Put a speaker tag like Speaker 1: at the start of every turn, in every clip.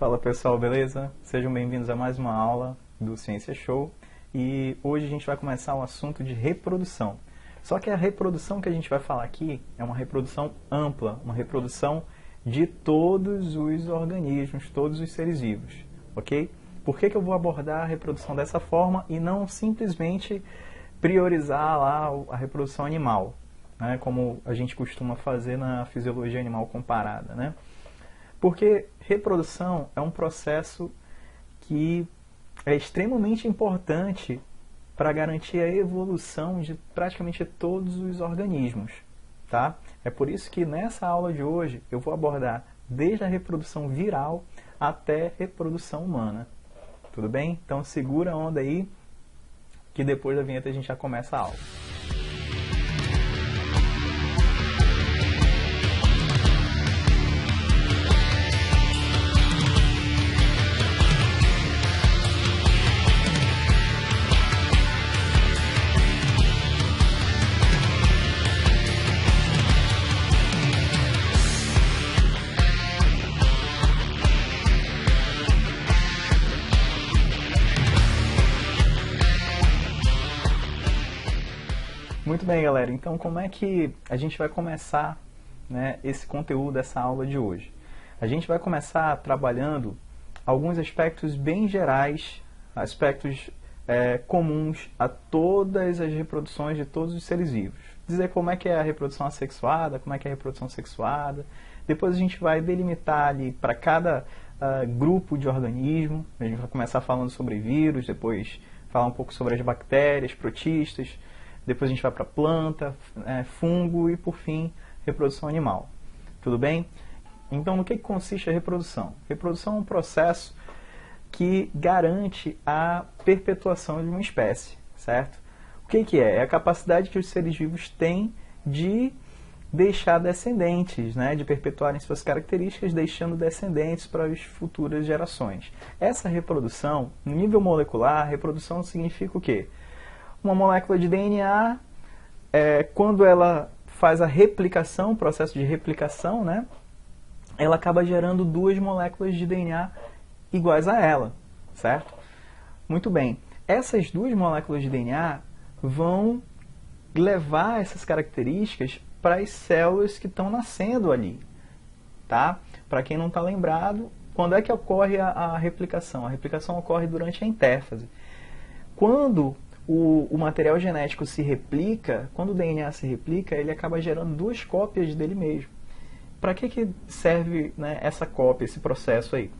Speaker 1: Fala pessoal, beleza? Sejam bem-vindos a mais uma aula do Ciência Show e hoje a gente vai começar o assunto de reprodução. Só que a reprodução que a gente vai falar aqui é uma reprodução ampla, uma reprodução de todos os organismos, todos os seres vivos, ok? Por que eu vou abordar a reprodução dessa forma e não simplesmente priorizar lá a reprodução animal, né, como a gente costuma fazer na fisiologia animal comparada, né? Porque reprodução é um processo que é extremamente importante para garantir a evolução de praticamente todos os organismos, tá? É por isso que nessa aula de hoje eu vou abordar desde a reprodução viral até reprodução humana. Tudo bem? Então segura a onda aí, que depois da vinheta a gente já começa a aula. Muito bem, galera. Então, como é que a gente vai começar, né, esse conteúdo dessa aula de hoje? A gente vai começar trabalhando alguns aspectos bem gerais, aspectos comuns a todas as reproduções de todos os seres vivos. Dizer como é que é a reprodução assexuada, como é que é a reprodução sexuada. Depois a gente vai delimitar ali para cada grupo de organismo. A gente vai começar falando sobre vírus, depois falar um pouco sobre as bactérias, protistas. Depois a gente vai para planta, fungo e, por fim, reprodução animal. Tudo bem? Então, no que consiste a reprodução? Reprodução é um processo que garante a perpetuação de uma espécie, certo? O que é? É a capacidade que os seres vivos têm de deixar descendentes, né? De perpetuarem suas características, deixando descendentes para as futuras gerações. Essa reprodução, no nível molecular, reprodução significa o quê? Uma molécula de DNA, quando ela faz a replicação, o processo de replicação, né, ela acaba gerando duas moléculas de DNA iguais a ela, certo? Muito bem. Essas duas moléculas de DNA vão levar essas características para as células que estão nascendo ali, tá? Para quem não está lembrado, quando é que ocorre a replicação? A replicação ocorre durante a intérfase. Quando o material genético se replica, quando o DNA se replica, ele acaba gerando duas cópias dele mesmo. Para que serve, né, essa cópia, esse processo aí?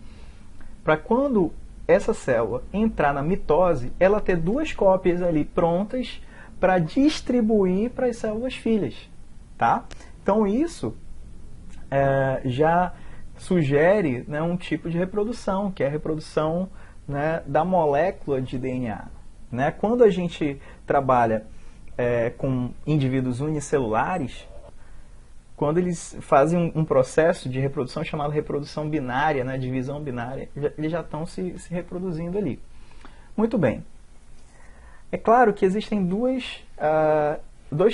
Speaker 1: Para quando essa célula entrar na mitose, ela ter duas cópias ali prontas para distribuir para as células filhas, tá? Então isso já sugere, né, um tipo de reprodução, que é a reprodução, né, da molécula de DNA. Né? Quando a gente trabalha com indivíduos unicelulares, quando eles fazem um processo de reprodução chamado reprodução binária, né, divisão binária, eles já estão se reproduzindo ali. Muito bem. É claro que existem dois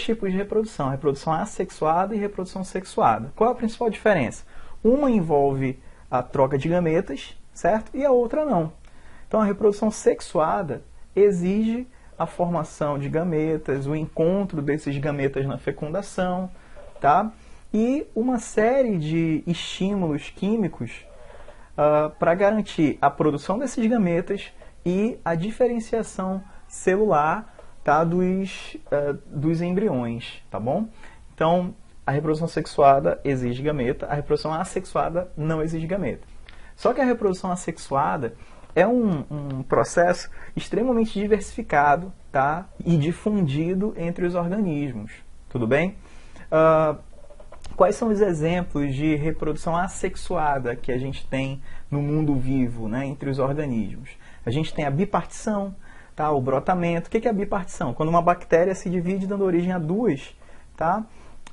Speaker 1: tipos de reprodução, reprodução assexuada e reprodução sexuada. Qual é a principal diferença? Uma envolve a troca de gametas, certo? E a outra não. Então a reprodução sexuada exige a formação de gametas, o encontro desses gametas na fecundação, tá? E uma série de estímulos químicos para garantir a produção desses gametas e a diferenciação celular, tá, dos embriões, tá bom? Então, a reprodução sexuada exige gameta, a reprodução assexuada não exige gameta. Só que a reprodução assexuada é um processo extremamente diversificado, tá? E difundido entre os organismos. Tudo bem? Quais são os exemplos de reprodução assexuada que a gente tem no mundo vivo, né, entre os organismos? A gente tem a bipartição, tá? O brotamento. O que é a bipartição? Quando uma bactéria se divide dando origem a duas, tá?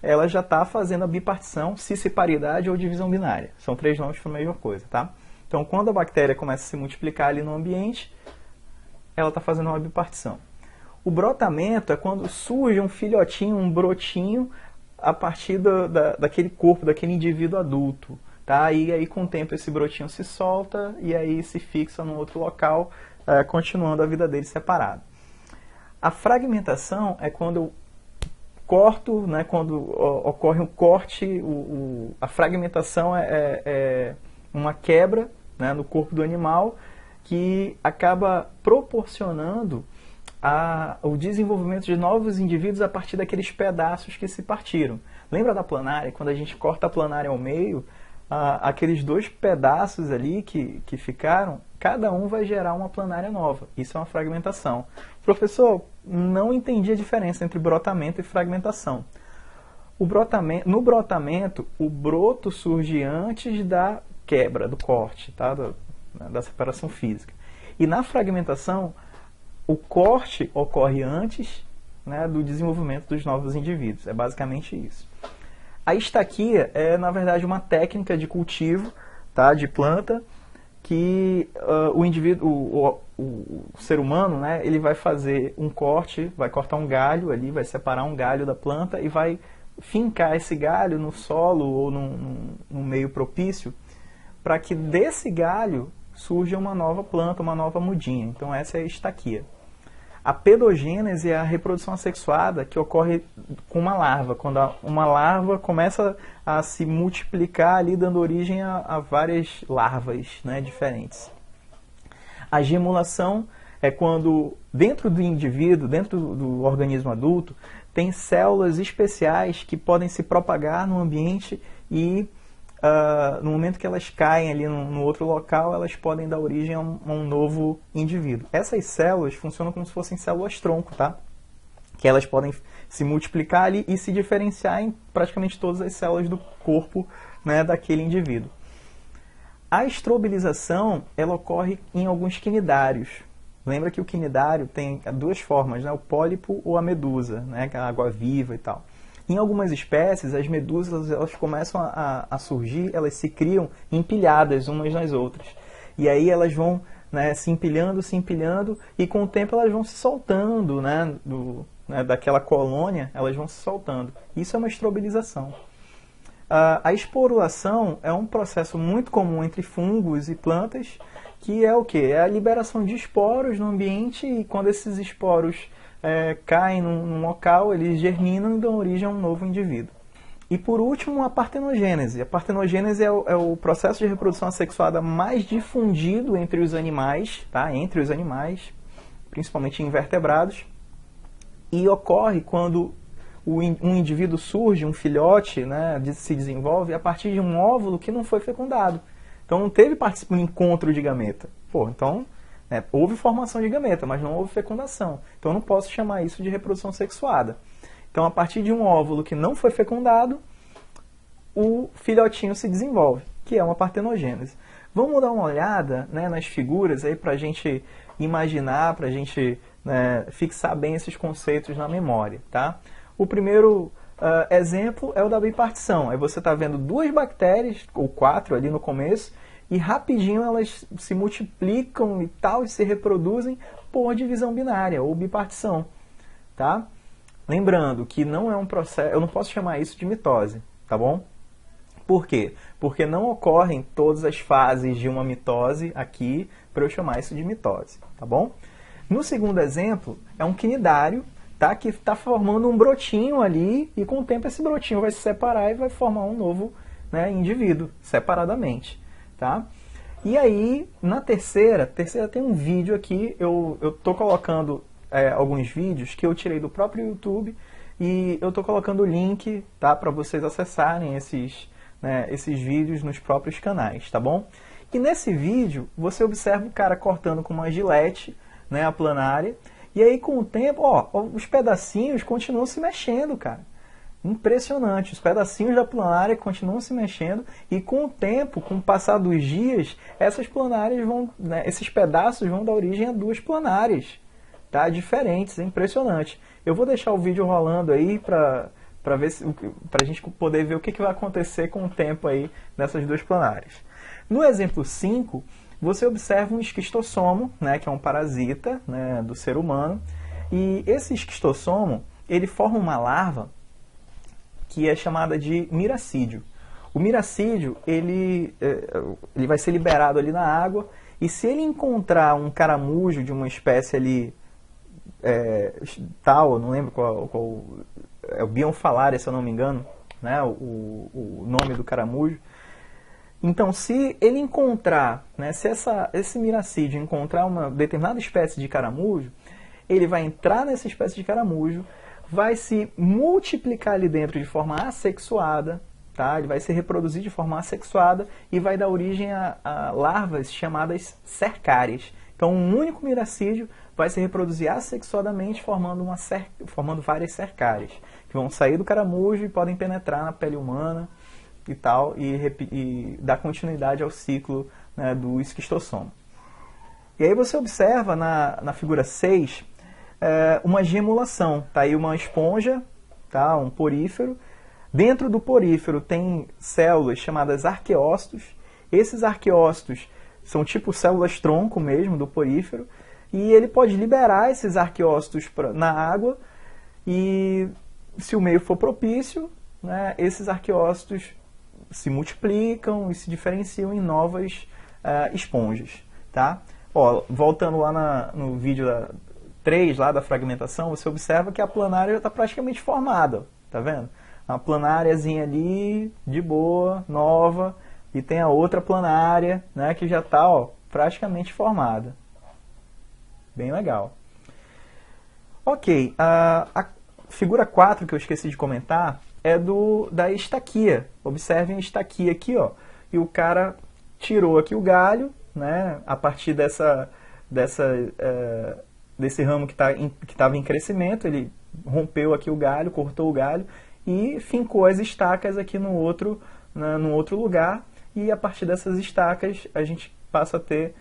Speaker 1: Ela já está fazendo a bipartição, cisseparidade ou divisão binária. São três nomes para a mesma coisa, tá? Então, quando a bactéria começa a se multiplicar ali no ambiente, ela está fazendo uma bipartição. O brotamento é quando surge um filhotinho, um brotinho, a partir daquele corpo, daquele indivíduo adulto, tá? E aí com o tempo esse brotinho se solta e aí se fixa num outro local, continuando a vida dele separado. A fragmentação é quando eu corto, né, quando ocorre um corte, a fragmentação é uma quebra, né, no corpo do animal que acaba proporcionando o desenvolvimento de novos indivíduos a partir daqueles pedaços que se partiram. Lembra da planária? Quando a gente corta a planária ao meio, aqueles dois pedaços ali que ficaram, cada um vai gerar uma planária nova. Isso é uma fragmentação. Professor, não entendi a diferença entre brotamento e fragmentação. No brotamento, o broto surge antes da quebra, do corte, tá? Da separação física. E na fragmentação, o corte ocorre antes, né, do desenvolvimento dos novos indivíduos. É basicamente isso. A estaquia é, na verdade, uma técnica de cultivo, tá, de planta, que o ser humano, né, ele vai fazer um corte, vai cortar um galho ali, vai separar um galho da planta e vai fincar esse galho no solo ou num meio propício, para que desse galho surja uma nova planta, uma nova mudinha. Então essa é a estaquia. A pedogênese é a reprodução assexuada que ocorre com uma larva, quando uma larva começa a se multiplicar ali, dando origem a várias larvas, né, diferentes. A gemulação é quando dentro do indivíduo, dentro do organismo adulto, tem células especiais que podem se propagar no ambiente e no momento que elas caem ali no outro local, elas podem dar origem a um novo indivíduo. Essas células funcionam como se fossem células-tronco, tá? Que elas podem se multiplicar ali e se diferenciar em praticamente todas as células do corpo, né, daquele indivíduo. A estrobilização, ela ocorre em alguns quinidários. Lembra que o quinidário tem duas formas, né? O pólipo ou a medusa, né? Que é a água-viva e tal. Em algumas espécies, as medusas elas começam a surgir, elas se criam empilhadas umas nas outras. E aí elas vão, né, se empilhando, e com o tempo elas vão se soltando, né, daquela colônia, elas vão se soltando. Isso é uma estrobilização. A esporulação é um processo muito comum entre fungos e plantas, que é o quê? É a liberação de esporos no ambiente, e quando esses esporos caem num local, eles germinam e dão origem a um novo indivíduo. E por último, a partenogênese. A partenogênese é o processo de reprodução assexuada mais difundido entre os animais, tá? Entre os animais, principalmente invertebrados, e ocorre quando um indivíduo surge, um filhote, né, se desenvolve a partir de um óvulo que não foi fecundado. Então não teve um encontro de gameta. Então houve formação de gameta, mas não houve fecundação. Então eu não posso chamar isso de reprodução sexuada. Então a partir de um óvulo que não foi fecundado, o filhotinho se desenvolve, que é uma partenogênese. Vamos dar uma olhada, né, nas figuras aí para a gente imaginar, para a gente, né, fixar bem esses conceitos na memória, tá? O primeiro exemplo é o da bipartição. Aí você está vendo duas bactérias, ou 4 ali no começo, e rapidinho elas se multiplicam e tal, e se reproduzem por divisão binária, ou bipartição, tá? Lembrando que não é um processo, eu não posso chamar isso de mitose, tá bom? Por quê? Porque não ocorrem todas as fases de uma mitose aqui para eu chamar isso de mitose, tá bom? No segundo exemplo, é um quinidário, tá, que está formando um brotinho ali, e com o tempo esse brotinho vai se separar e vai formar um novo, né, indivíduo, separadamente. Tá? E aí, na terceira tem um vídeo aqui, eu estou colocando alguns vídeos que eu tirei do próprio YouTube, e eu estou colocando o link, tá, para vocês acessarem esses vídeos nos próprios canais, tá bom? E nesse vídeo, você observa o cara cortando com uma gilete, né, a planária, e aí com o tempo, os pedacinhos continuam se mexendo, cara. Impressionante, os pedacinhos da planária continuam se mexendo, e com o tempo, com o passar dos dias, essas planárias vão, né, esses pedaços vão dar origem a duas planárias, tá, diferentes, é impressionante. Eu vou deixar o vídeo rolando aí para a gente poder ver o que vai acontecer com o tempo aí nessas duas planárias. No exemplo 5, você observa um esquistossomo, né, que é um parasita, né, do ser humano, e esse esquistossomo, ele forma uma larva que é chamada de miracídio. O miracídio, ele vai ser liberado ali na água, e se ele encontrar um caramujo de uma espécie ali tal, não lembro qual é o Bionfalaria, se eu não me engano, né, o nome do caramujo. Então, se ele encontrar, né, se esse miracídio encontrar uma determinada espécie de caramujo, ele vai entrar nessa espécie de caramujo, vai se multiplicar ali dentro de forma assexuada, tá? Ele vai se reproduzir de forma assexuada e vai dar origem a larvas chamadas cercárias. Então, um único miracídio vai se reproduzir assexuadamente, formando várias cercárias, que vão sair do caramujo e podem penetrar na pele humana e tal, e dar continuidade ao ciclo, né, do esquistossoma. E aí você observa na figura 6 uma gemulação. Tá aí uma esponja, tá, um porífero. Dentro do porífero tem células chamadas arqueócitos. Esses arqueócitos são tipo células-tronco mesmo do porífero. E ele pode liberar esses arqueócitos na água e, se o meio for propício, né, esses arqueócitos se multiplicam e se diferenciam em novas esponjas. Tá? Ó, voltando lá no vídeo 3 lá da fragmentação, você observa que a planária já está praticamente formada. Tá vendo? Uma planáriazinha ali, de boa, nova, e tem a outra planária, né, que já está praticamente formada. Bem legal. Ok, a figura 4 que eu esqueci de comentar é da estaquia. Observem a estaquia aqui, ó. E o cara tirou aqui o galho, né, a partir desse ramo que estava em crescimento, ele rompeu aqui o galho, cortou o galho e fincou as estacas aqui no outro lugar. E a partir dessas estacas a gente passa a ter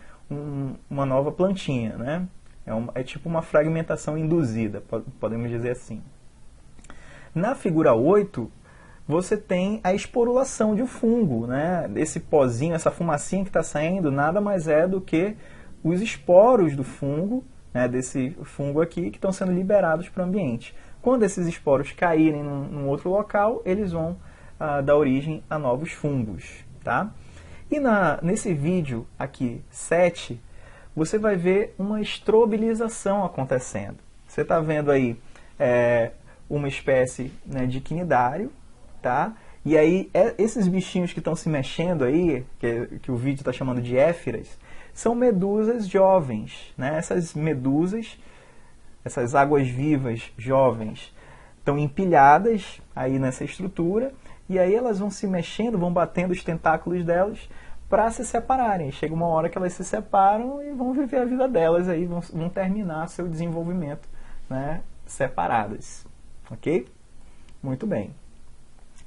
Speaker 1: uma nova plantinha, né? É tipo uma fragmentação induzida, podemos dizer assim. Na figura 8, você tem a esporulação de um fungo, né? Esse pozinho, essa fumacinha que está saindo, nada mais é do que os esporos do fungo, né, desse fungo aqui, que estão sendo liberados para o ambiente. Quando esses esporos caírem num outro local, eles vão dar origem a novos fungos. Tá? E nesse vídeo aqui, 7, você vai ver uma estrobilização acontecendo. Você está vendo aí uma espécie, né, de quinidário, tá? E aí esses bichinhos que estão se mexendo aí, que o vídeo está chamando de éfiras, são medusas jovens, né? Essas medusas, essas águas-vivas jovens, estão empilhadas aí nessa estrutura, e aí elas vão se mexendo, vão batendo os tentáculos delas para se separarem. Chega uma hora que elas se separam e vão viver a vida delas, aí vão terminar seu desenvolvimento, né, separadas. Ok? Muito bem.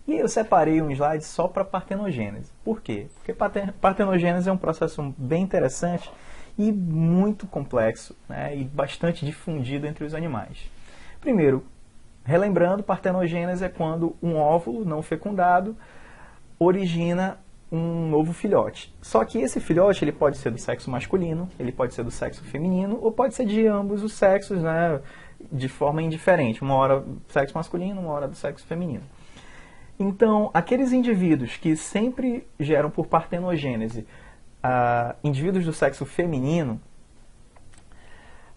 Speaker 1: E eu separei um slide só para partenogênese. Por quê? Porque partenogênese é um processo bem interessante e muito complexo, né, e bastante difundido entre os animais. Primeiro, relembrando, partenogênese é quando um óvulo não fecundado origina um novo filhote. Só que esse filhote ele pode ser do sexo masculino, ele pode ser do sexo feminino, ou pode ser de ambos os sexos, né, de forma indiferente. Uma hora do sexo masculino, uma hora do sexo feminino. Então, aqueles indivíduos que sempre geram por partenogênese indivíduos do sexo feminino,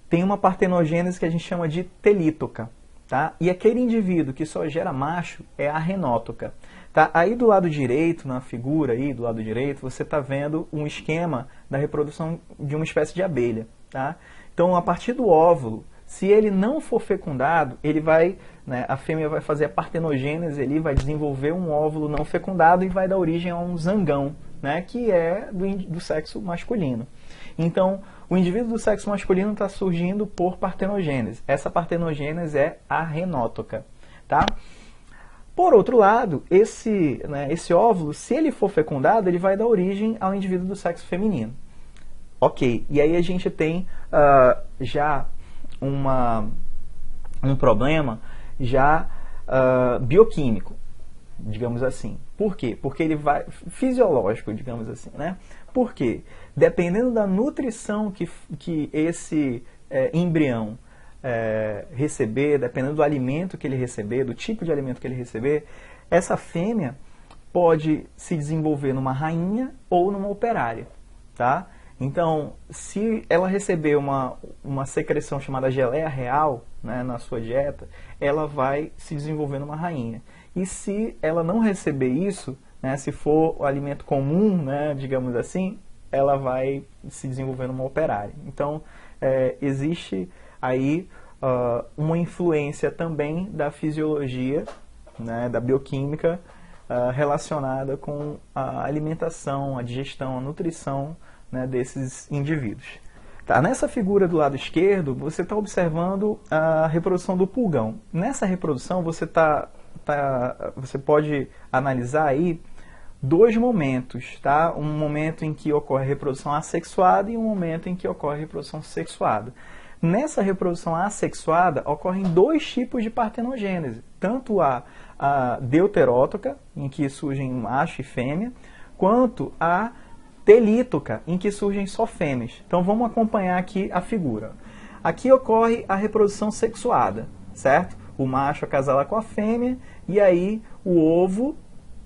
Speaker 1: tem uma partenogênese que a gente chama de telítoca. Tá? E aquele indivíduo que só gera macho é a renótoca. Tá? Aí do lado direito, na figura aí do lado direito, você está vendo um esquema da reprodução de uma espécie de abelha. Tá? Então, a partir do óvulo, se ele não for fecundado, ele vai, né, a fêmea vai fazer a partenogênese, ele vai desenvolver um óvulo não fecundado e vai dar origem a um zangão, né, que é do sexo masculino. Então, o indivíduo do sexo masculino está surgindo por partenogênese. Essa partenogênese é a renótoca. Tá? Por outro lado, esse óvulo, se ele for fecundado, ele vai dar origem ao indivíduo do sexo feminino. Ok, e aí a gente tem já um problema bioquímico, digamos assim. Por quê? Porque ele vai fisiológico, digamos assim, né? Por quê? Dependendo da nutrição que esse embrião receber, dependendo do alimento que ele receber, do tipo de alimento que ele receber, essa fêmea pode se desenvolver numa rainha ou numa operária, tá? Então, se ela receber uma secreção chamada geleia real, né, na sua dieta, ela vai se desenvolver numa rainha. E se ela não receber isso, né, se for o alimento comum, né, digamos assim, ela vai se desenvolver numa operária. Então, existe aí uma influência também da fisiologia, né, da bioquímica, relacionada com a alimentação, a digestão, a nutrição, né, desses indivíduos. Tá, nessa figura do lado esquerdo, você está observando a reprodução do pulgão. Nessa reprodução, você pode analisar aí dois momentos, tá? Um momento em que ocorre a reprodução assexuada e um momento em que ocorre a reprodução sexuada. Nessa reprodução assexuada, ocorrem dois tipos de partenogênese, tanto a deuterótoca, em que surgem macho e fêmea, quanto a telítoca, em que surgem só fêmeas. Então vamos acompanhar aqui a figura. Aqui ocorre a reprodução sexuada, certo? O macho acasala com a fêmea e aí o ovo,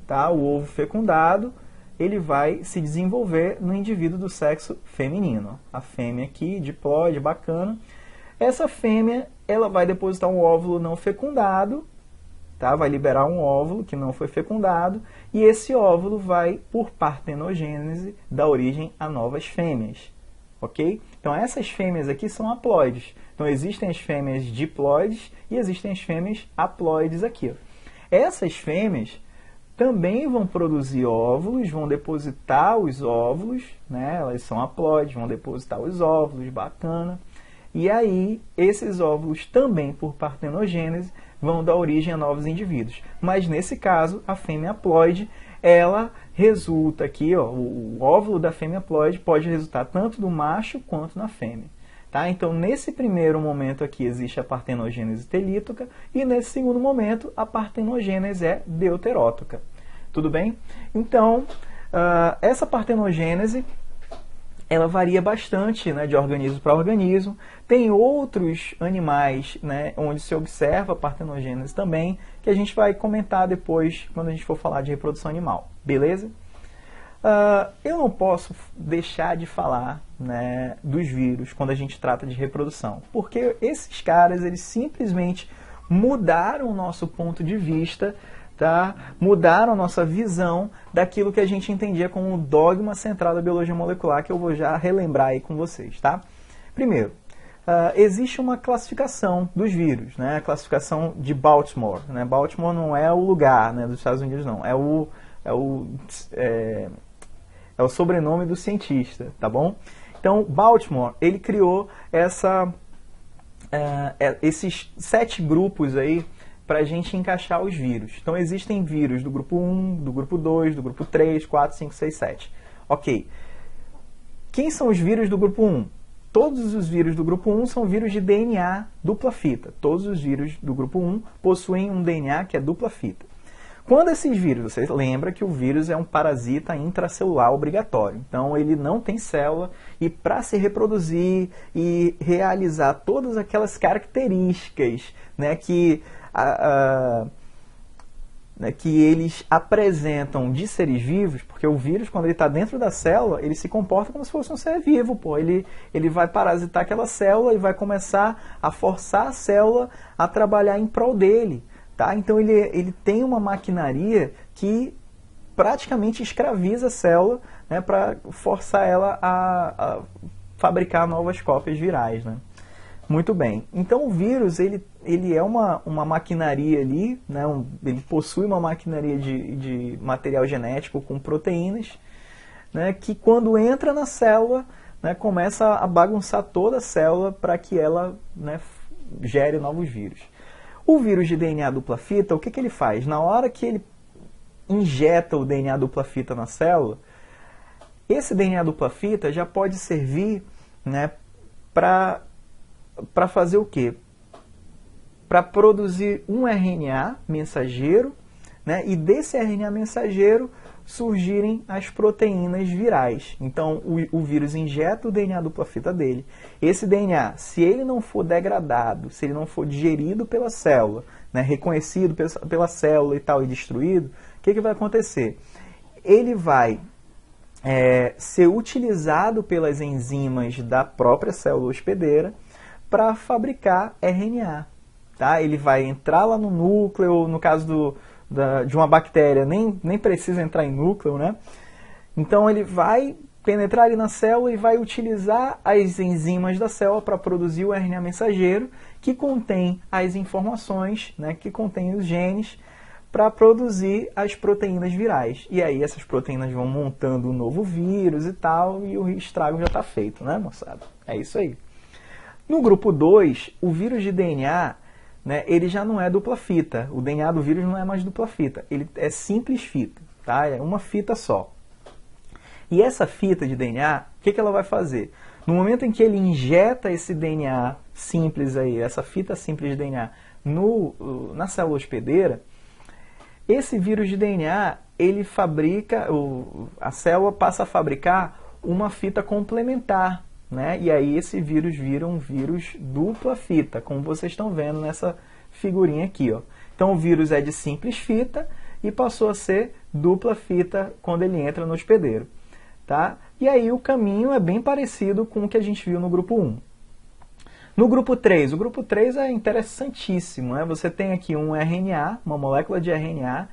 Speaker 1: tá? O ovo fecundado, ele vai se desenvolver no indivíduo do sexo feminino. A fêmea aqui, diploide, bacana. Essa fêmea, ela vai depositar um óvulo não fecundado, tá? Vai liberar um óvulo que não foi fecundado, e esse óvulo vai, por partenogênese, dar origem a novas fêmeas, ok? Então essas fêmeas aqui são haploides. Então existem as fêmeas diploides e existem as fêmeas haploides aqui, ó. Essas fêmeas também vão produzir óvulos, vão depositar os óvulos, né? Elas são haploides, vão depositar os óvulos, bacana. E aí, esses óvulos também, por partenogênese, vão dar origem a novos indivíduos. Mas nesse caso, a fêmea haploide, ela resulta aqui, ó, o óvulo da fêmea haploide pode resultar tanto do macho quanto na fêmea. Tá? Então, nesse primeiro momento aqui existe a partenogênese telítoca e nesse segundo momento a partenogênese é deuterótoca. Tudo bem? Então, essa partenogênese ela varia bastante, né, de organismo para organismo. Tem outros animais, né, onde se observa a partenogênese também, que a gente vai comentar depois quando a gente for falar de reprodução animal. Beleza? Eu não posso deixar de falar, né, dos vírus quando a gente trata de reprodução, porque esses caras eles simplesmente mudaram o nosso ponto de vista, tá? Mudaram a nossa visão daquilo que a gente entendia como o dogma central da biologia molecular, que eu vou já relembrar aí com vocês. Tá? Primeiro, existe uma classificação dos vírus, né? A classificação de Baltimore. Né? Baltimore não é o lugar, né, dos Estados Unidos, não. É o sobrenome do cientista, tá bom? Então, Baltimore, ele criou esses 7 grupos aí para a gente encaixar os vírus. Então, existem vírus do grupo 1, do grupo 2, do grupo 3, 4, 5, 6, 7. Ok. Quem são os vírus do grupo 1? Todos os vírus do grupo 1 são vírus de DNA dupla fita. Todos os vírus do grupo 1 possuem um DNA que é dupla fita. Quando esses vírus, você lembra que o vírus é um parasita intracelular obrigatório. Então, ele não tem célula e para se reproduzir e realizar todas aquelas características, né, que eles apresentam de seres vivos, porque o vírus, quando ele está dentro da célula, ele se comporta como se fosse um ser vivo. Pô. Ele vai parasitar aquela célula e vai começar a forçar a célula a trabalhar em prol dele. Tá? Então ele tem uma maquinaria que praticamente escraviza a célula, né, para forçar ela a fabricar novas cópias virais. Né? Muito bem. Então o vírus ele é uma maquinaria ali, né, ele possui uma maquinaria de material genético com proteínas, né, que quando entra na célula, né, começa a bagunçar toda a célula para que ela, né, gere novos vírus. O vírus de DNA dupla fita, o que ele faz? Na hora que ele injeta o DNA dupla fita na célula, esse DNA dupla fita já pode servir, né, para fazer o quê? Para produzir um RNA mensageiro, né, e desse RNA mensageiro surgirem as proteínas virais. Então, o vírus injeta o DNA dupla fita dele. Esse DNA, se ele não for degradado, se ele não for digerido pela célula, né, reconhecido pela célula e tal e destruído, o que vai acontecer? Ele vai ser utilizado pelas enzimas da própria célula hospedeira para fabricar RNA. Tá? Ele vai entrar lá no núcleo, no caso de uma bactéria, nem precisa entrar em núcleo, né? Então ele vai penetrar ali na célula e vai utilizar as enzimas da célula para produzir o RNA mensageiro, que contém as informações, né, que contém os genes, para produzir as proteínas virais. E aí essas proteínas vão montando um novo vírus e tal, e o estrago já está feito, né, moçada? É isso aí. No grupo 2, o vírus de DNA, né, ele já não é dupla fita. O DNA do vírus não é mais dupla fita, ele é simples fita, tá? É uma fita só. E essa fita de DNA, o que ela vai fazer? No momento em que ele injeta esse DNA simples aí, essa fita simples de DNA na célula hospedeira, esse vírus de DNA, ele fabrica, a célula passa a fabricar uma fita complementar, né? E aí esse vírus vira um vírus dupla fita, como vocês estão vendo nessa figurinha aqui, ó. Então o vírus é de simples fita e passou a ser dupla fita quando ele entra no hospedeiro, tá? E aí o caminho é bem parecido com o que a gente viu no grupo 1. No grupo 3, o grupo 3 é interessantíssimo, né? Você tem aqui um RNA, uma molécula de RNA,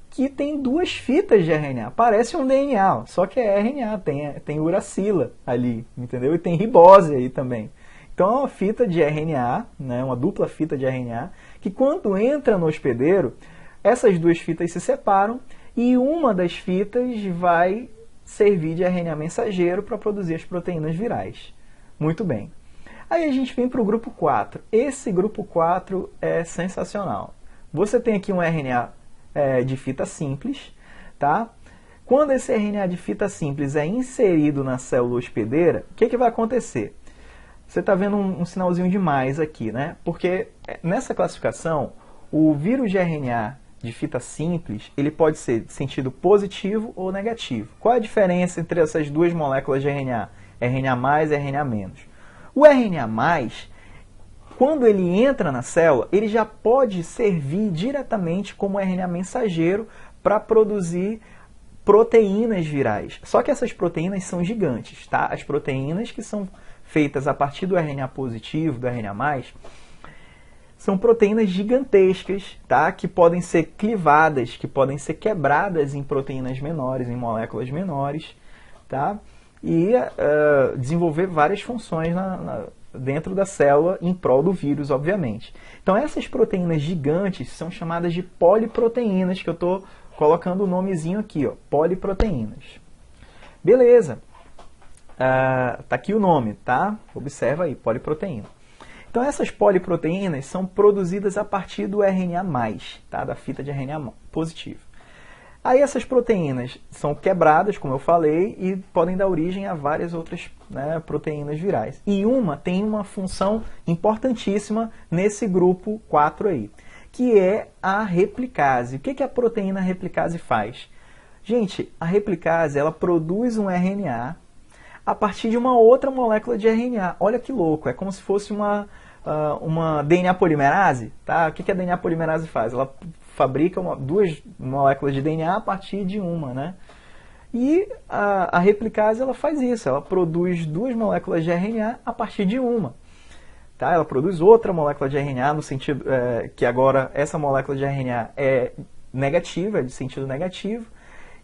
Speaker 1: que tem duas fitas de RNA. Parece um DNA, só que é RNA, tem uracila ali, entendeu? E tem ribose aí também. Então é uma fita de RNA, né? Uma dupla fita de RNA, que quando entra no hospedeiro, essas duas fitas se separam e uma das fitas vai servir de RNA mensageiro para produzir as proteínas virais. Muito bem. Aí a gente vem para o grupo 4. Esse grupo 4 é sensacional. Você tem aqui um RNA de fita simples, tá? Quando esse RNA de fita simples é inserido na célula hospedeira, o que vai acontecer? Você está vendo um sinalzinho de mais aqui, né? Porque nessa classificação, o vírus de RNA de fita simples, ele pode ser de sentido positivo ou negativo. Qual a diferença entre essas duas moléculas de RNA? RNA+, e RNA-. O RNA+, quando ele entra na célula, ele já pode servir diretamente como RNA mensageiro para produzir proteínas virais. Só que essas proteínas são gigantes, tá? As proteínas que são feitas a partir do RNA positivo, do RNA+, são proteínas gigantescas, tá? Que podem ser clivadas, que podem ser quebradas em proteínas menores, em moléculas menores, tá? E desenvolver várias funções dentro da célula em prol do vírus, obviamente. Então essas proteínas gigantes são chamadas de poliproteínas, que eu estou colocando o nomezinho aqui, ó, poliproteínas. Beleza. Tá aqui o nome, tá? Observa aí, poliproteína. Então essas poliproteínas são produzidas a partir do RNA+, tá? Da fita de RNA positivo. Aí essas proteínas são quebradas, como eu falei, e podem dar origem a várias outras, né, proteínas virais. E uma tem uma função importantíssima nesse grupo 4 aí, que é a replicase. O que a proteína replicase faz? Gente, a replicase ela produz um RNA a partir de uma outra molécula de RNA. Olha que louco, é como se fosse uma DNA polimerase. Tá? O que a DNA polimerase faz? Ela fabrica duas moléculas de DNA a partir de uma, né? E a replicase ela faz isso, ela produz duas moléculas de RNA a partir de uma. Tá? Ela produz outra molécula de RNA no sentido que agora essa molécula de RNA é negativa, é de sentido negativo,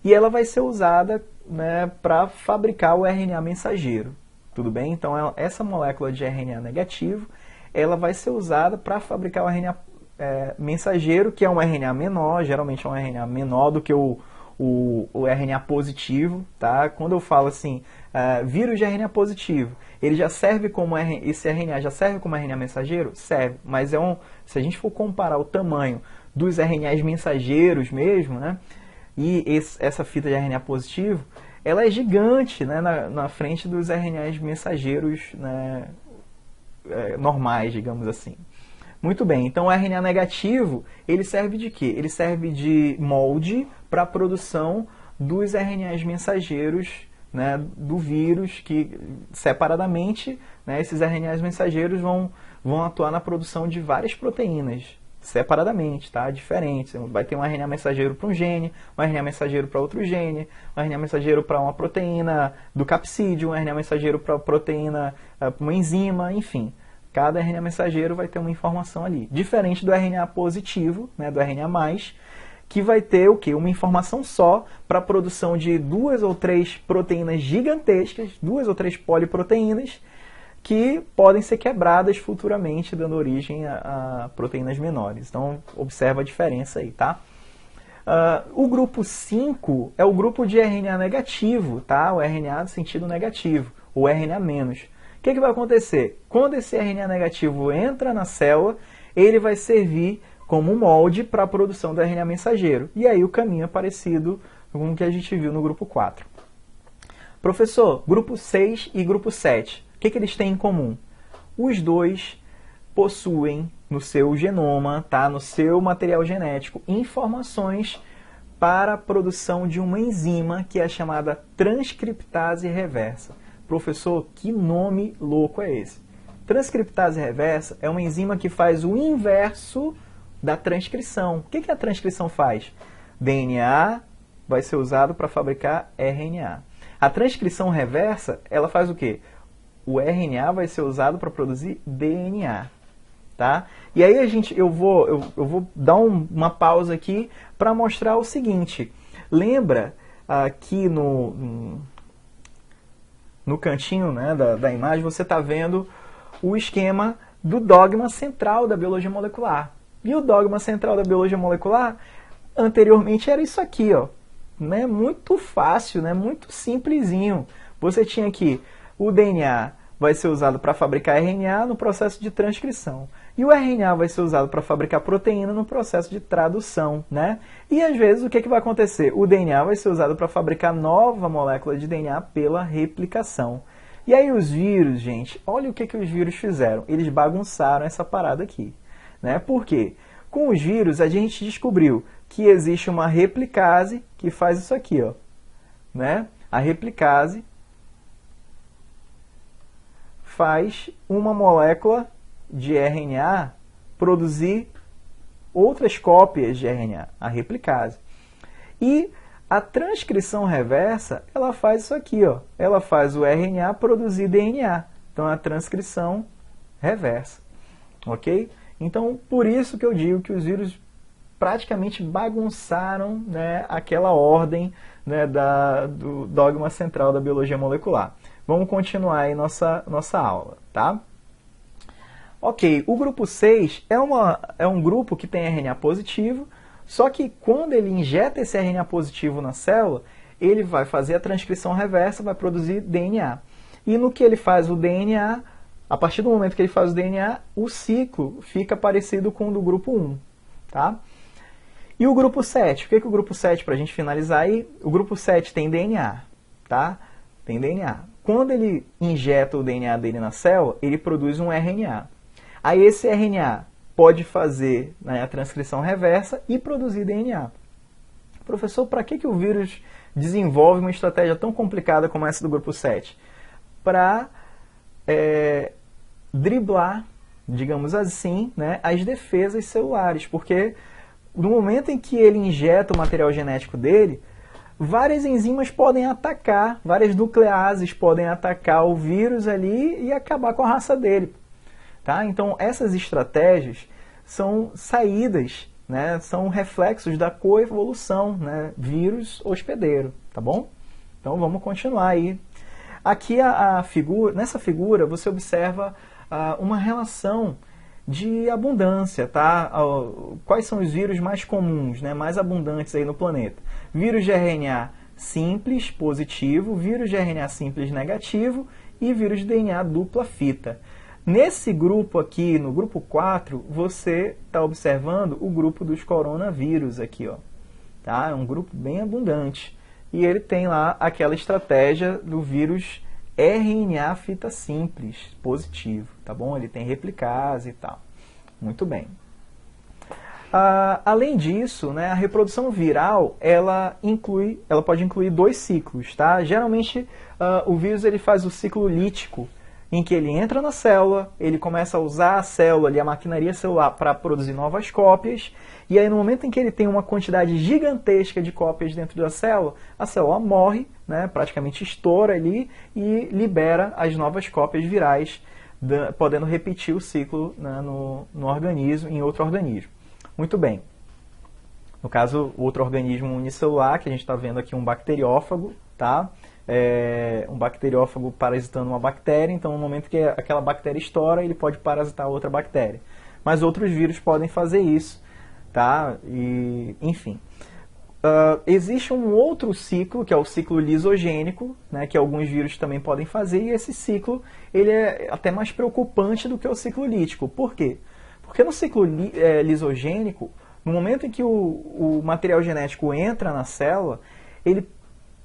Speaker 1: e ela vai ser usada, né, para fabricar o RNA mensageiro. Tudo bem? Então essa molécula de RNA negativo, ela vai ser usada para fabricar o RNA mensageiro, que é um RNA menor, geralmente é um RNA menor do que o RNA positivo, tá? Quando eu falo assim, vírus de RNA positivo, ele já serve como esse RNA já serve como RNA mensageiro? Serve, mas se a gente for comparar o tamanho dos RNAs mensageiros mesmo, né? E essa fita de RNA positivo, ela é gigante, né, na frente dos RNAs mensageiros, né, normais, digamos assim. Muito bem, então o RNA negativo, ele serve de quê? Ele serve de molde para a produção dos RNAs mensageiros, né, do vírus, que separadamente, né, esses RNAs mensageiros vão atuar na produção de várias proteínas, separadamente, tá? Diferente. Você vai ter um RNA mensageiro para um gene, um RNA mensageiro para outro gene, um RNA mensageiro para uma proteína do capsídeo, um RNA mensageiro para proteína, uma enzima, enfim. Cada RNA mensageiro vai ter uma informação ali. Diferente do RNA positivo, né, do RNA+, que vai ter o quê? Uma informação só para a produção de 2 ou 3 proteínas gigantescas, 2 ou 3 poliproteínas, que podem ser quebradas futuramente, dando origem a proteínas menores. Então, observa a diferença aí, tá? O grupo 5 é o grupo de RNA negativo, tá? O RNA no sentido negativo, o RNA-. O que vai acontecer? Quando esse RNA negativo entra na célula, ele vai servir como um molde para a produção do RNA mensageiro. E aí o caminho é parecido com o que a gente viu no grupo 4. Professor, grupo 6 e grupo 7, o que eles têm em comum? Os dois possuem no seu genoma, tá? No seu material genético, informações para a produção de uma enzima que é chamada transcriptase reversa. Professor, que nome louco é esse? Transcriptase reversa é uma enzima que faz o inverso da transcrição. O que a transcrição faz? DNA vai ser usado para fabricar RNA. A transcrição reversa, ela faz o quê? O RNA vai ser usado para produzir DNA. Tá? E aí eu vou dar uma pausa aqui para mostrar o seguinte. Lembra aqui no cantinho, né, da imagem, você está vendo o esquema do dogma central da biologia molecular. E o dogma central da biologia molecular, anteriormente, era isso aqui, ó, né? Muito fácil, né? Muito simplesinho. Você tinha aqui o DNA vai ser usado para fabricar RNA no processo de transcrição. E o RNA vai ser usado para fabricar proteína no processo de tradução, né? E às vezes o que vai acontecer? O DNA vai ser usado para fabricar nova molécula de DNA pela replicação. E aí os vírus, gente, olha o que os vírus fizeram. Eles bagunçaram essa parada aqui. Né? Por quê? Com os vírus, a gente descobriu que existe uma replicase que faz isso aqui. Ó, né? A replicase faz uma molécula de RNA produzir outras cópias de RNA, a replicase. E a transcrição reversa, ela faz isso aqui. Ó, ela faz o RNA produzir DNA. Então, a transcrição reversa. Ok? Então, por isso que eu digo que os vírus praticamente bagunçaram, né, aquela ordem, né, do dogma central da biologia molecular. Vamos continuar aí nossa aula, tá? Ok, o grupo 6 é um grupo que tem RNA positivo, só que quando ele injeta esse RNA positivo na célula, ele vai fazer a transcrição reversa, vai produzir DNA. E no que ele faz o DNA... A partir do momento que ele faz o DNA, o ciclo fica parecido com o do grupo 1. Tá? E o grupo 7? O que é o grupo 7, para a gente finalizar aí? O grupo 7 tem DNA. Tá? Tem DNA. Quando ele injeta o DNA dele na célula, ele produz um RNA. Aí esse RNA pode fazer, né, a transcrição reversa e produzir DNA. Professor, para que o vírus desenvolve uma estratégia tão complicada como essa do grupo 7? Para driblar, digamos assim, né, as defesas celulares, porque no momento em que ele injeta o material genético dele, várias enzimas podem atacar, várias nucleases podem atacar o vírus ali e acabar com a raça dele. Tá? Então, essas estratégias são saídas, né, são reflexos da coevolução, né, vírus-hospedeiro, tá bom? Então, vamos continuar aí. Aqui, nessa figura, você observa uma relação de abundância, tá? Quais são os vírus mais comuns, né, mais abundantes aí no planeta? Vírus de RNA simples, positivo, vírus de RNA simples, negativo e vírus de DNA dupla fita. Nesse grupo aqui, no grupo 4, você está observando o grupo dos coronavírus aqui, ó. Tá? É um grupo bem abundante. E ele tem lá aquela estratégia do vírus RNA fita simples, positivo, tá bom? Ele tem replicase e tal. Muito bem. Além disso, né, a reprodução viral, ela pode incluir 2 ciclos, tá? Geralmente, o vírus ele faz o ciclo lítico em que ele entra na célula, ele começa a usar a célula ali, a maquinaria celular, para produzir novas cópias, e aí no momento em que ele tem uma quantidade gigantesca de cópias dentro da célula, a célula morre, né, praticamente estoura ali e libera as novas cópias virais, podendo repetir o ciclo, né, no organismo, em outro organismo. Muito bem. No caso, o outro organismo unicelular, que a gente está vendo aqui, um bacteriófago, tá? Um bacteriófago parasitando uma bactéria, então no momento que aquela bactéria estoura, ele pode parasitar outra bactéria. Mas outros vírus podem fazer isso, tá? E, enfim. Existe um outro ciclo, que é o ciclo lisogênico, né, que alguns vírus também podem fazer, e esse ciclo ele é até mais preocupante do que o ciclo lítico. Por quê? Porque no ciclo lisogênico, no momento em que o material genético entra na célula, ele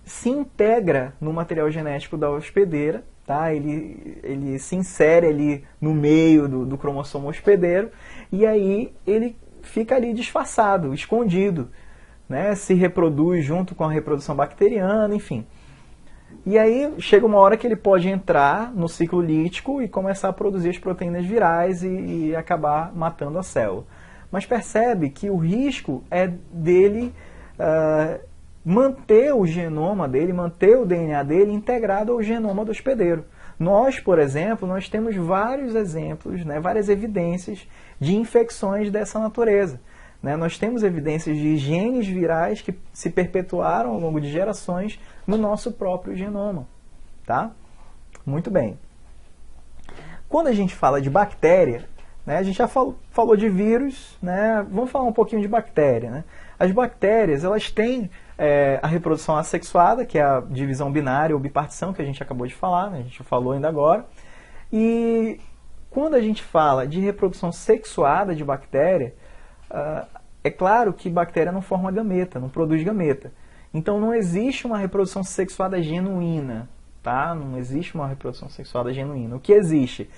Speaker 1: se integra no material genético da hospedeira, tá? Ele se insere ali no meio do cromossomo hospedeiro, e aí ele fica ali disfarçado, escondido, né? Se reproduz junto com a reprodução bacteriana, enfim. E aí chega uma hora que ele pode entrar no ciclo lítico e começar a produzir as proteínas virais e acabar matando a célula. Mas percebe que o risco é dele manter o genoma dele, manter o DNA dele integrado ao genoma do hospedeiro. Nós, por exemplo, nós temos vários exemplos, né, várias evidências de infecções dessa natureza. Né? Nós temos evidências de genes virais que se perpetuaram ao longo de gerações no nosso próprio genoma. Tá? Muito bem. Quando a gente fala de bactéria, né, a gente já falou de vírus, né? Vamos falar um pouquinho de bactéria. Né? As bactérias, elas têm a reprodução assexuada, que é a divisão binária ou bipartição, que a gente acabou de falar, né? A gente falou ainda agora. E quando a gente fala de reprodução sexuada de bactéria, é claro que bactéria não forma gameta, não produz gameta. Então não existe uma reprodução sexuada genuína, tá? Não existe uma reprodução sexuada genuína. O que existe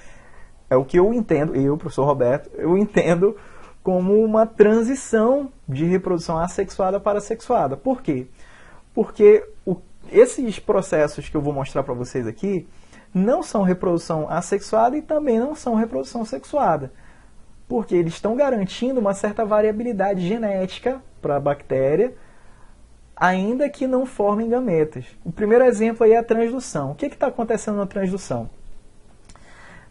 Speaker 1: é o que eu entendo, professor Roberto, eu entendo como uma transição de reprodução assexuada para sexuada. Por quê? Porque esses processos que eu vou mostrar para vocês aqui não são reprodução assexuada e também não são reprodução sexuada. Porque eles estão garantindo uma certa variabilidade genética para a bactéria, ainda que não formem gametas. O primeiro exemplo aí é a transdução. O que está acontecendo na transdução?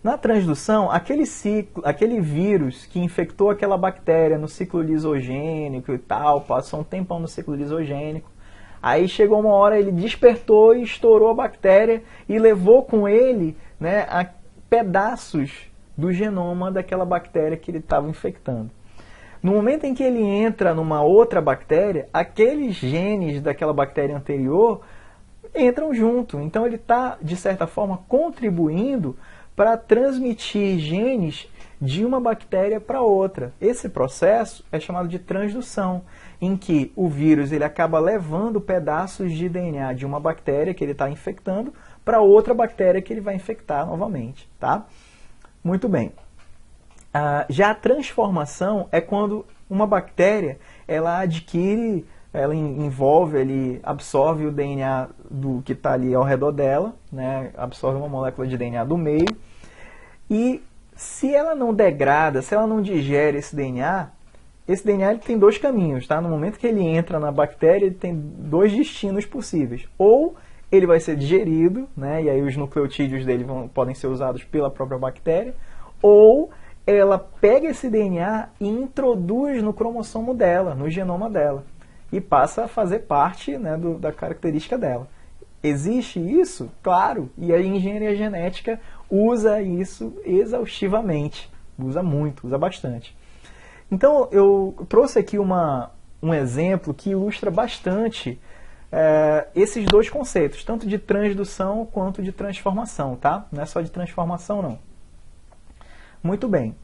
Speaker 1: Na transdução, aquele vírus que infectou aquela bactéria no ciclo lisogênico e tal, passou um tempão no ciclo lisogênico, aí chegou uma hora, ele despertou e estourou a bactéria e levou com ele, né, pedaços do genoma daquela bactéria que ele estava infectando. No momento em que ele entra numa outra bactéria, aqueles genes daquela bactéria anterior entram junto. Então ele está, de certa forma, contribuindo para transmitir genes de uma bactéria para outra. Esse processo é chamado de transdução, em que o vírus ele acaba levando pedaços de DNA de uma bactéria que ele está infectando para outra bactéria que ele vai infectar novamente. Tá? Muito bem. Já a transformação é quando uma bactéria ela adquire, ela envolve, ele absorve o DNA do que está ali ao redor dela, né, absorve uma molécula de DNA do meio, e se ela não degrada, se ela não digere esse DNA ele tem dois caminhos. Tá? No momento que ele entra na bactéria, ele tem dois destinos possíveis. Ou ele vai ser digerido, né, e aí os nucleotídeos dele podem ser usados pela própria bactéria, ou ela pega esse DNA e introduz no cromossomo dela, no genoma dela, e passa a fazer parte, né, da característica dela. Existe isso? Claro, e a engenharia genética usa isso exaustivamente, usa muito, usa bastante. Então eu trouxe aqui um exemplo que ilustra bastante esses dois conceitos, tanto de transdução quanto de transformação, tá? Não é só de transformação, não. Muito bem.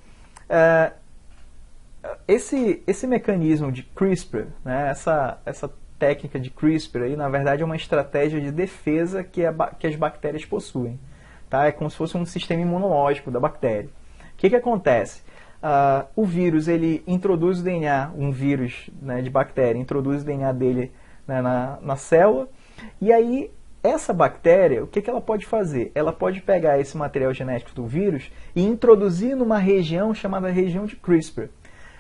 Speaker 1: Esse mecanismo de CRISPR, né, essa técnica de CRISPR, aí, na verdade, é uma estratégia de defesa que as bactérias possuem. Tá? É como se fosse um sistema imunológico da bactéria. O que acontece? O vírus ele introduz o DNA, um vírus, né, de bactéria, introduz o DNA dele, né, na célula, e aí essa bactéria, o que ela pode fazer? Ela pode pegar esse material genético do vírus e introduzir numa região chamada região de CRISPR.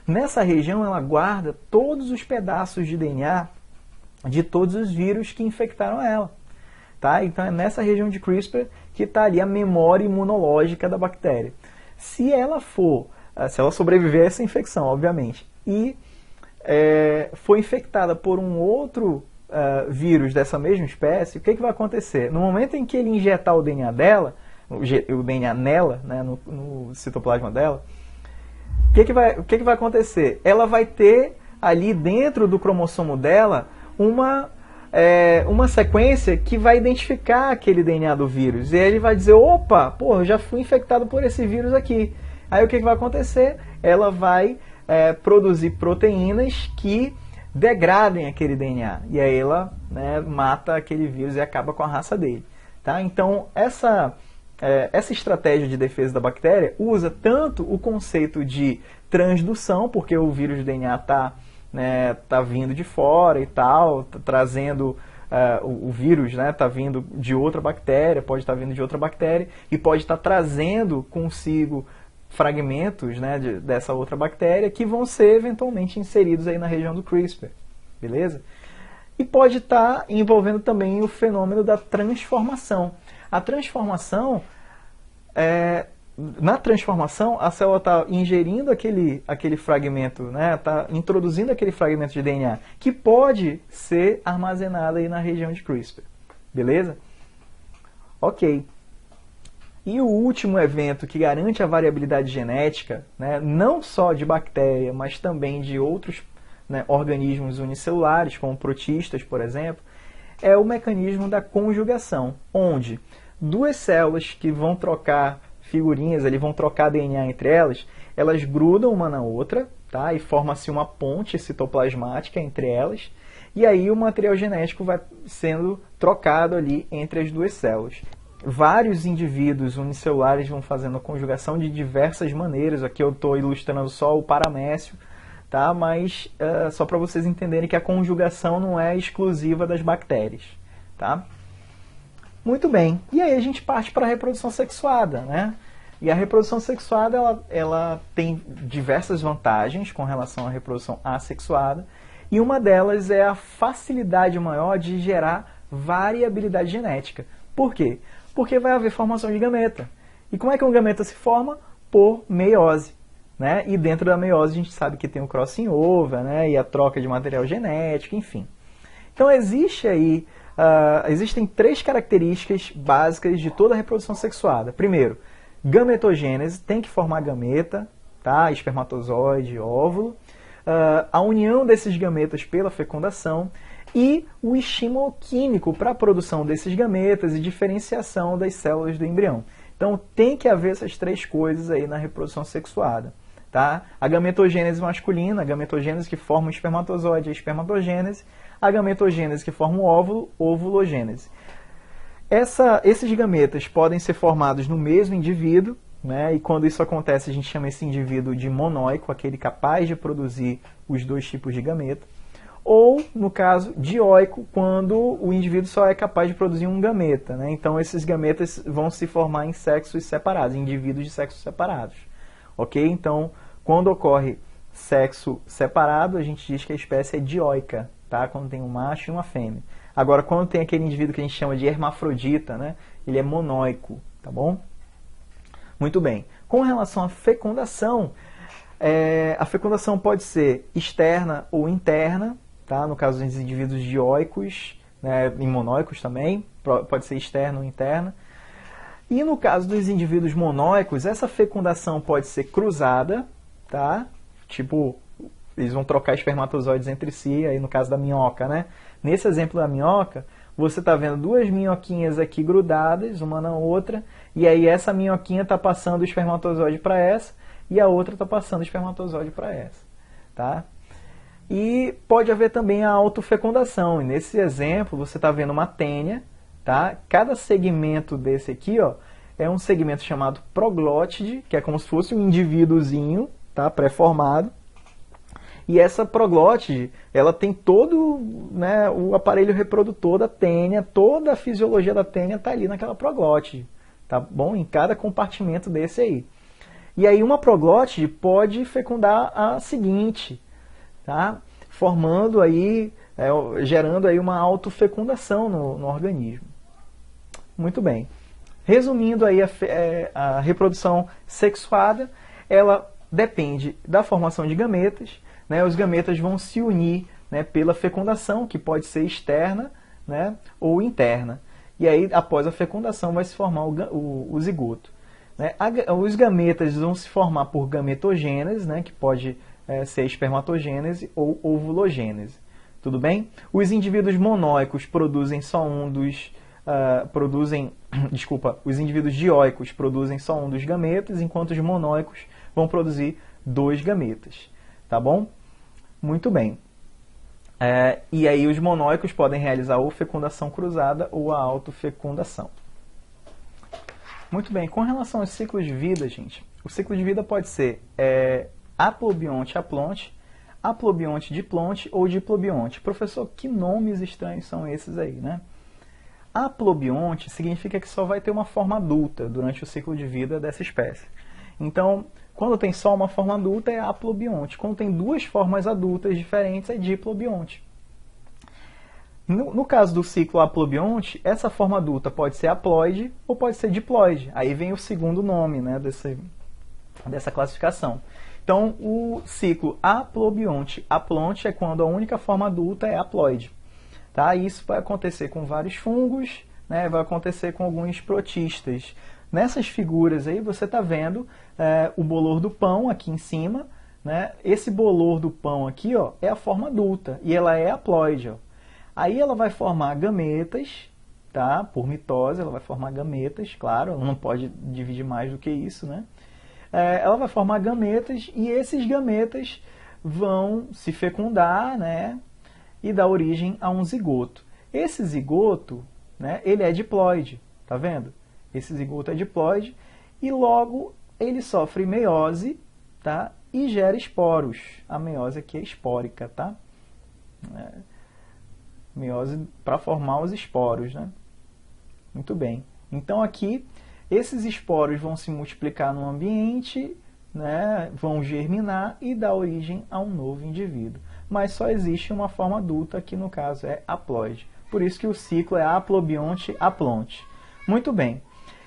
Speaker 1: Nessa região, ela guarda todos os pedaços de DNA de todos os vírus que infectaram ela. Tá? Então, é nessa região de CRISPR que está ali a memória imunológica da bactéria. Se ela sobreviver a essa infecção, obviamente, e foi infectada por um outro vírus dessa mesma espécie, o que vai acontecer? No momento em que ele injetar o DNA dela, o DNA nela, né, no citoplasma dela, o que vai acontecer? Ela vai ter ali dentro do cromossomo dela uma sequência que vai identificar aquele DNA do vírus. E aí ele vai dizer, opa, pô, eu já fui infectado por esse vírus aqui. Aí o que vai acontecer? Ela vai produzir proteínas que degradem aquele DNA. E aí ela, né, mata aquele vírus e acaba com a raça dele. Tá? Então, essa estratégia de defesa da bactéria usa tanto o conceito de transdução, porque o vírus do DNA está vindo de fora e tal, tá trazendo o vírus, está vindo de outra bactéria, pode estar vindo de outra bactéria e pode estar trazendo consigo fragmentos, né, dessa outra bactéria que vão ser eventualmente inseridos aí na região do CRISPR, beleza? E pode estar envolvendo também o fenômeno da transformação. A transformação, na transformação, a célula está ingerindo aquele fragmento, está introduzindo aquele fragmento de DNA que pode ser armazenado aí na região de CRISPR, beleza? Ok. E o último evento que garante a variabilidade genética, né, não só de bactéria, mas também de outros, né, organismos unicelulares, como protistas, por exemplo, é o mecanismo da conjugação, onde duas células que vão trocar figurinhas, vão trocar DNA entre elas grudam uma na outra, tá, e forma-se uma ponte citoplasmática entre elas, e aí o material genético vai sendo trocado ali entre as duas células. Vários indivíduos unicelulares vão fazendo a conjugação de diversas maneiras. Aqui eu estou ilustrando só o paramécio, tá? Mas só para vocês entenderem que a conjugação não é exclusiva das bactérias. Tá? Muito bem. E aí a gente parte para a reprodução sexuada, né? E a reprodução sexuada ela tem diversas vantagens com relação à reprodução assexuada. E uma delas é a facilidade maior de gerar variabilidade genética. Por quê? Porque vai haver formação de gameta. E como é que um gameta se forma? Por meiose. Né? E dentro da meiose a gente sabe que tem o crossing over, né? E a troca de material genético, enfim. Então existem 3 características básicas de toda a reprodução sexuada. Primeiro, gametogênese, tem que formar gameta, tá? Espermatozoide, óvulo. A união desses gametas pela fecundação e o estímulo químico para a produção desses gametas e diferenciação das células do embrião. Então tem que haver essas 3 coisas aí na reprodução sexuada. Tá? A gametogênese masculina, a gametogênese que forma o espermatozoide, a espermatogênese, a gametogênese que forma o óvulo, ovulogênese. Esses gametas podem ser formados no mesmo indivíduo, né? E quando isso acontece a gente chama esse indivíduo de monóico, aquele capaz de produzir os 2 tipos de gameta. Ou, no caso, dioico, quando o indivíduo só é capaz de produzir um gameta. Né? Então, esses gametas vão se formar em sexos separados, indivíduos de sexos separados. Ok? Então, quando ocorre sexo separado, a gente diz que a espécie é dioica, tá? Quando tem um macho e uma fêmea. Agora, quando tem aquele indivíduo que a gente chama de hermafrodita, né? Ele é monóico, tá bom? Muito bem. Com relação à fecundação, a fecundação pode ser externa ou interna, tá? No caso dos indivíduos dioicos, né, e monóicos também, pode ser externa ou interna. E no caso dos indivíduos monóicos, essa fecundação pode ser cruzada, tá? Tipo, eles vão trocar espermatozoides entre si, aí no caso da minhoca, né? Nesse exemplo da minhoca, você está vendo 2 minhoquinhas aqui grudadas, uma na outra, e aí essa minhoquinha está passando o espermatozoide para essa, e a outra está passando o espermatozoide para essa, tá? E pode haver também a autofecundação. E nesse exemplo, você está vendo uma tênia, tá? Cada segmento desse aqui, ó, é um segmento chamado proglótide, que é como se fosse um indivíduozinho, tá? Pré-formado. E essa proglótide, ela tem todo, né, o aparelho reprodutor da tênia, toda a fisiologia da tênia está ali naquela proglótide, tá bom? Em cada compartimento desse aí. E aí uma proglótide pode fecundar a seguinte, tá? Formando aí, gerando aí uma autofecundação no organismo. Muito bem. Resumindo aí, a reprodução sexuada, ela depende da formação de gametas, né? Os gametas vão se unir, né, pela fecundação, que pode ser externa, né, ou interna. E aí, após a fecundação, vai se formar o zigoto. Né? Os gametas vão se formar por gametogênese, né, que pode ser espermatogênese ou ovulogênese. Tudo bem? Os indivíduos monóicos produzem só um dos... os indivíduos dioicos produzem só um dos gametas, enquanto os monóicos vão produzir 2 gametas. Tá bom? Muito bem. E aí os monóicos podem realizar ou fecundação cruzada ou a autofecundação. Muito bem, com relação aos ciclos de vida, gente, o ciclo de vida pode ser aplobionte-aplonte, aplobionte-diplonte ou diplobionte. Professor, que nomes estranhos são esses aí, né? Aplobionte significa que só vai ter uma forma adulta durante o ciclo de vida dessa espécie. Então, quando tem só uma forma adulta é aplobionte. Quando tem 2 formas adultas diferentes é diplobionte. No caso do ciclo aplobionte, essa forma adulta pode ser haploide ou pode ser diploide. Aí vem o segundo nome, né, dessa classificação. Então, o ciclo aplobionte-aplonte é quando a única forma adulta é haploide. Tá? Isso vai acontecer com vários fungos, né, vai acontecer com alguns protistas. Nessas figuras aí você está vendo o bolor do pão aqui em cima. Né? Esse bolor do pão aqui, ó, é a forma adulta e ela é haploide. Ó. Aí ela vai formar gametas, tá? Por mitose, ela vai formar gametas, claro, ela não pode dividir mais do que isso, né? Ela vai formar gametas e esses gametas vão se fecundar, né? E dar origem a um zigoto. Esse zigoto, né, ele é diploide, tá vendo? Esse zigoto é diploide e logo ele sofre meiose, tá? E gera esporos. A meiose aqui é espórica, tá? Meiose para formar os esporos, né? Muito bem. Então aqui, esses esporos vão se multiplicar no ambiente, né? Vão germinar e dar origem a um novo indivíduo. Mas só existe uma forma adulta, que no caso é haploide. Por isso que o ciclo é aplobionte-aplonte. Muito bem.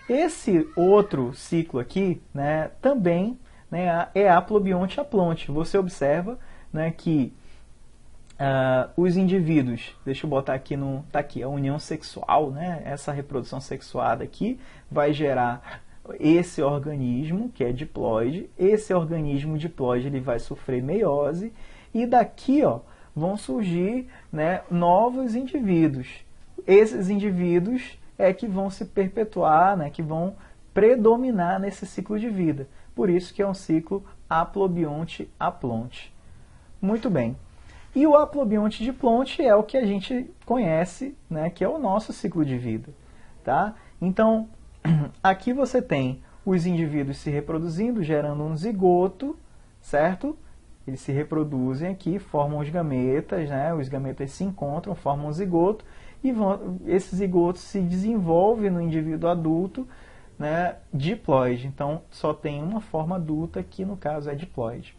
Speaker 1: Esse outro ciclo aqui, né, também, né, é aplobionte-aplonte. Você observa, né, que os indivíduos, deixa eu botar aqui, tá aqui, a união sexual, né, essa reprodução sexuada aqui, vai gerar esse organismo, que é diploide. Esse organismo diploide ele vai sofrer meiose, e daqui, ó, vão surgir, né, novos indivíduos. Esses indivíduos é que vão se perpetuar, né, que vão predominar nesse ciclo de vida. Por isso que é um ciclo aplobionte-aplonte. Muito bem. E o aplobionte-diplonte é o que a gente conhece, né, que é o nosso ciclo de vida. Tá? Então, aqui você tem os indivíduos se reproduzindo, gerando um zigoto, certo? Eles se reproduzem aqui, formam os gametas, né? Os gametas se encontram, formam um zigoto, e esse zigoto se desenvolve no indivíduo adulto, né, diploide. Então, só tem uma forma adulta, que no caso é diploide.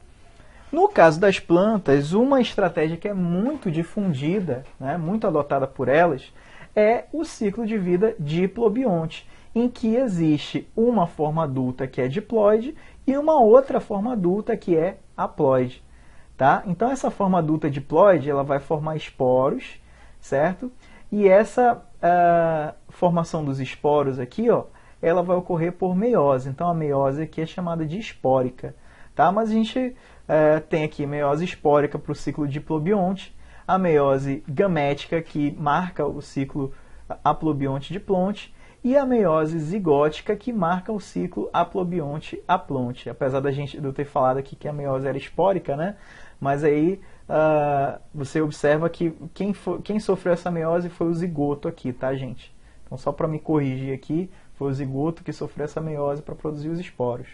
Speaker 1: No caso das plantas, uma estratégia que é muito difundida, né, muito adotada por elas, é o ciclo de vida diplobionte, em que existe uma forma adulta que é diploide e uma outra forma adulta que é haploide. Tá? Então, essa forma adulta diploide ela vai formar esporos, certo? E essa formação dos esporos aqui, ó, ela vai ocorrer por meiose. Então, a meiose aqui é chamada de espórica. Tá? Mas a gente tem aqui meiose espórica para o ciclo diplobionte, a meiose gamética, que marca o ciclo aplobionte-diplonte, e a meiose zigótica, que marca o ciclo aplobionte-aplonte. Apesar de eu ter falado aqui que a meiose era espórica, né? Mas aí você observa que quem sofreu essa meiose foi o zigoto aqui, tá, gente? Então, só para me corrigir aqui, foi o zigoto que sofreu essa meiose para produzir os esporos.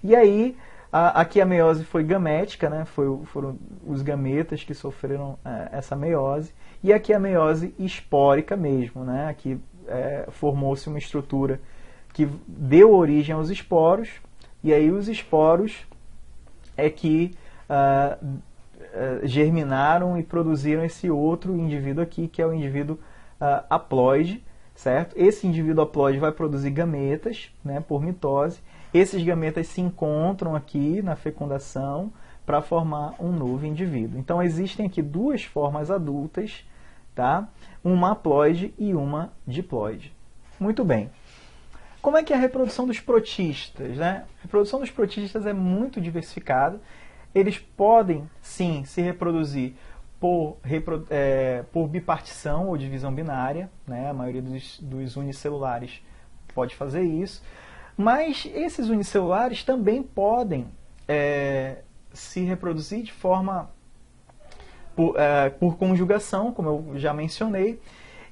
Speaker 1: E aí, Aqui a meiose foi gamética, né? Foram os gametas que sofreram essa meiose. E aqui a meiose espórica mesmo, né? Aqui formou-se uma estrutura que deu origem aos esporos, e aí os esporos é que germinaram e produziram esse outro indivíduo aqui, que é o indivíduo haploide, certo? Esse indivíduo haploide vai produzir gametas, né, por mitose. Esses gametas se encontram aqui na fecundação para formar um novo indivíduo. Então existem aqui duas formas adultas, tá? Uma haploide e uma diploide. Muito bem. Como é que é a reprodução dos protistas, né? A reprodução dos protistas é muito diversificada. Eles podem, sim, se reproduzir por bipartição ou divisão binária, né? A maioria dos unicelulares pode fazer isso. Mas esses unicelulares também podem se reproduzir de forma por conjugação, como eu já mencionei,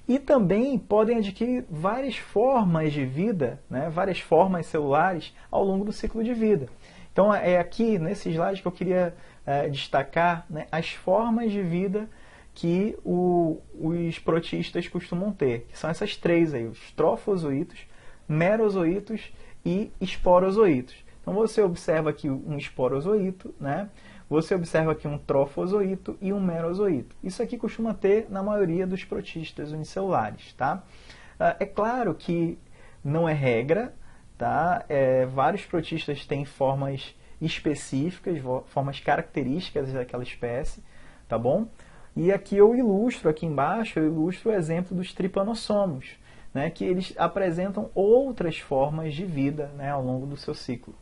Speaker 1: e também podem adquirir várias formas de vida, né, várias formas celulares ao longo do ciclo de vida. Então é aqui nesse slide que eu queria destacar, né, as formas de vida que os protistas costumam ter, que são essas três aí, os trofozoítos, merozoítos e esporozoítos. Então você observa aqui um esporozoíto, né? Você observa aqui um trofozoíto e um merozoíto. Isso aqui costuma ter na maioria dos protistas unicelulares, tá? É claro que não é regra, tá? Vários protistas têm formas específicas, formas características daquela espécie, tá bom? E aqui eu ilustro, aqui embaixo, eu ilustro o exemplo dos tripanossomos, né, que eles apresentam outras formas de vida, né, ao longo do seu ciclo.